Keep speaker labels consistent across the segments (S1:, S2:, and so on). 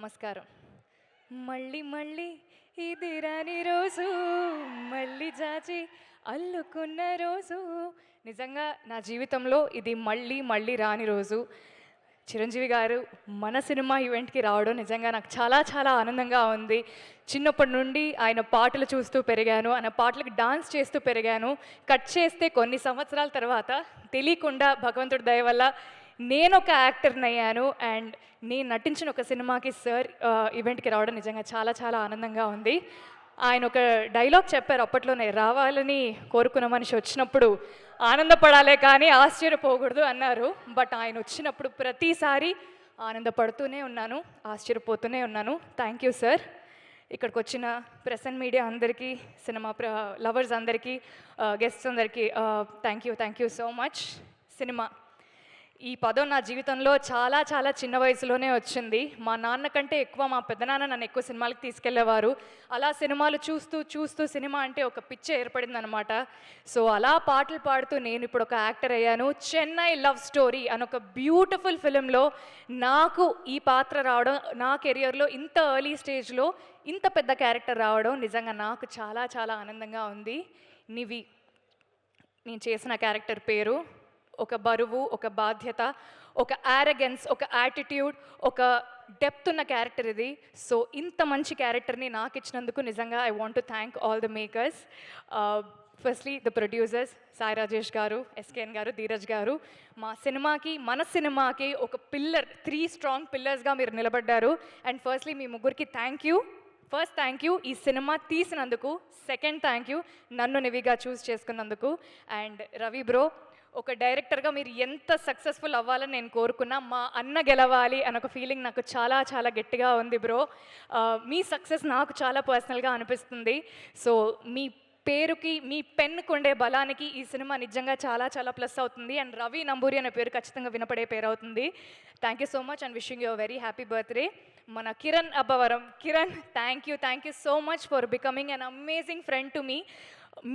S1: నమస్కారం. మళ్ళీ మళ్ళీ ఇది రాని రోజు, మళ్ళీ జాచి అల్లుకున్న రోజు. నిజంగా నా జీవితంలో ఇది మళ్ళీ మళ్ళీ రాని రోజు. చిరంజీవి గారు మన సినిమా ఈవెంట్కి రావడం నిజంగా నాకు చాలా చాలా ఆనందంగా ఉంది. చిన్నప్పటి నుండి ఆయన పాటలు చూస్తూ పెరిగాను, ఆయన పాటలకు డాన్స్ చేస్తూ పెరిగాను. కట్ చేస్తే కొన్ని సంవత్సరాల తర్వాత తెలియకుండా భగవంతుడి దయ వల్ల నేను ఒక యాక్టర్ని అయ్యాను. అండ్ నేను నటించిన ఒక సినిమాకి సార్ ఈవెంట్కి రావడం నిజంగా చాలా చాలా ఆనందంగా ఉంది. ఆయన ఒక డైలాగ్ చెప్పారు అప్పట్లోనే, రావాలని కోరుకున్న మనిషి వచ్చినప్పుడు ఆనందపడాలే కానీ ఆశ్చర్యపోకూడదు అన్నారు. బట్ ఆయన వచ్చినప్పుడు ప్రతిసారి ఆనందపడుతూనే ఉన్నాను, ఆశ్చర్యపోతూనే ఉన్నాను. Thank you sir. ఇక్కడికి వచ్చిన ప్రెస్ అండ్ మీడియా అందరికీ, సినిమా లవర్స్ అందరికీ, గెస్ట్స్ అందరికీ thank you so much. Cinema ఈ పదం నా జీవితంలో చాలా చాలా చిన్న వయసులోనే వచ్చింది. మా నాన్న కంటే ఎక్కువ మా పెద్దనాన్న నన్ను ఎక్కువ సినిమాలకు తీసుకెళ్లేవారు. అలా సినిమాలు చూస్తూ చూస్తూ సినిమా అంటే ఒక పిచ్చి ఏర్పడిందనమాట. సో అలా పాటలు పాడుతూ నేను ఇప్పుడు ఒక యాక్టర్ అయ్యాను. చెన్నై లవ్ స్టోరీ అని ఒక బ్యూటిఫుల్ ఫిలింలో నాకు ఈ పాత్ర రావడం, నా కెరియర్లో ఇంత ఎర్లీ స్టేజ్లో ఇంత పెద్ద క్యారెక్టర్ రావడం నిజంగా నాకు చాలా చాలా ఆనందంగా ఉంది. నివి నేను చేసిన క్యారెక్టర్ పేరు. ఒక బరువు, ఒక బాధ్యత, ఒక యారగెన్స్, ఒక యాటిట్యూడ్, ఒక డెప్త్ ఉన్న క్యారెక్టర్ ఇది. సో ఇంత మంచి క్యారెక్టర్ని నాకు ఇచ్చినందుకు నిజంగా I want to thank all the makers. Firstly the producers Sai Rajesh గారు, ఎస్కేఎన్ గారు, ధీరజ్ గారు. మన సినిమాకి ఒక పిల్లర్, 3 స్ట్రాంగ్ పిల్లర్స్గా మీరు నిలబడ్డారు. అండ్ ఫస్ట్లీ మీ ముగ్గురికి thank you. First thank you ఈ సినిమా తీసినందుకు. సెకండ్ థ్యాంక్ యూ నన్ను నివిగా చూస్ చేసుకున్నందుకు. అండ్ రవి బ్రో, ఒక డైరెక్టర్గా మీరు ఎంత సక్సెస్ఫుల్ అవ్వాలని నేను కోరుకున్నా, మా అన్న గెలవాలి అన్న ఒక ఫీలింగ్ నాకు చాలా చాలా గట్టిగా ఉంది బ్రో. మీ సక్సెస్ నాకు చాలా పర్సనల్గా అనిపిస్తుంది. సో మీ పేరుకి, మీ పెన్నుకు ఉండే బలానికి ఈ సినిమా నిజంగా చాలా చాలా ప్లస్ అవుతుంది. అండ్ రవి నంబూరి అనే పేరు ఖచ్చితంగా వినపడే పేరు అవుతుంది. Thank you so much and wishing you very happy birthday. మన Kiran Abbavaram, Kiran thank you so much for becoming an amazing friend to me.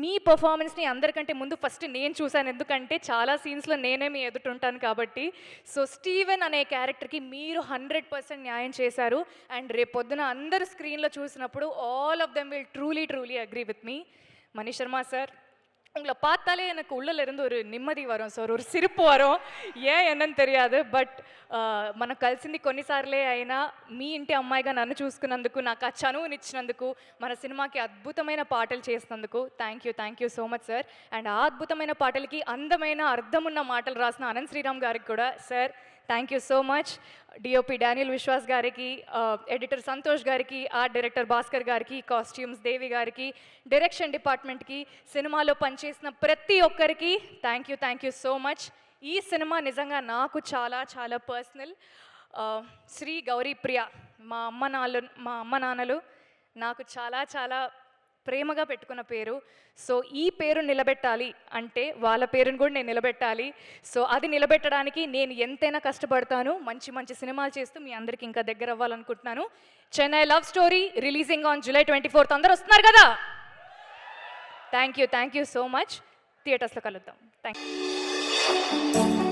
S1: మీ పర్ఫార్మెన్స్ని అందరికంటే ముందు ఫస్ట్ నేను చూశాను, ఎందుకంటే చాలా సీన్స్లో నేనే మీ ఎదుటుంటాను కాబట్టి. సో స్టీవెన్ అనే క్యారెక్టర్కి మీరు 100% న్యాయం చేశారు. అండ్ రేపొద్దున అందరు స్క్రీన్లో చూసినప్పుడు all of them will truly agree with me. Manish Sharma sir, உங்களை பார்த்தாலே எனக்கு உள்ளல இருந்து ஒரு நிம்மதி வரும் சார், ஒரு சிரிப்பு வரும். ஏன் என்னன்னு தெரியாது. బట్ మనం కలిసింది కొన్నిసార్లే అయినా మీ ఇంటి అమ్మాయిగా నన్ను చూసుకున్నందుకు, నాకు ఆ చనువునిచ్చినందుకు, మన సినిమాకి అద్భుతమైన పాటలు చేసినందుకు thank you so much sir. And ఆ అద్భుతమైన పాటలకి అందమైన అర్థమున్న మాటలు రాసిన అనంత్ శ్రీరామ్ గారికి కూడా sir thank you so much. DOP Daniel Vishwas గారికి, ఎడిటర్ సంతోష్ గారికి, ఆర్ట్ డైరెక్టర్ భాస్కర్ గారికి, కాస్ట్యూమ్స్ దేవి గారికి, డైరెక్షన్ డిపార్ట్మెంట్కి, సినిమాలో పనిచేసిన ప్రతి ఒక్కరికి థ్యాంక్ యూ సో మచ్. ఈ సినిమా నిజంగా నాకు చాలా చాలా పర్సనల్. శ్రీ గౌరీ ప్రియ, మా అమ్మ నాన్నలు నాకు చాలా చాలా ప్రేమగా పెట్టుకున్న పేరు. సో ఈ పేరు నిలబెట్టాలి అంటే వాళ్ళ పేరుని కూడా నేను నిలబెట్టాలి. సో అది నిలబెట్టడానికి నేను ఎంతైనా కష్టపడతాను. మంచి సినిమాలు చేస్తూ మీ అందరికీ ఇంకా దగ్గర అవ్వాలనుకుంటున్నాను. Chennai love story releasing on July 24th. అందరూ వస్తున్నారు కదా? Thank you so much. థియేటర్స్లో కలుద్దాం. Thank you.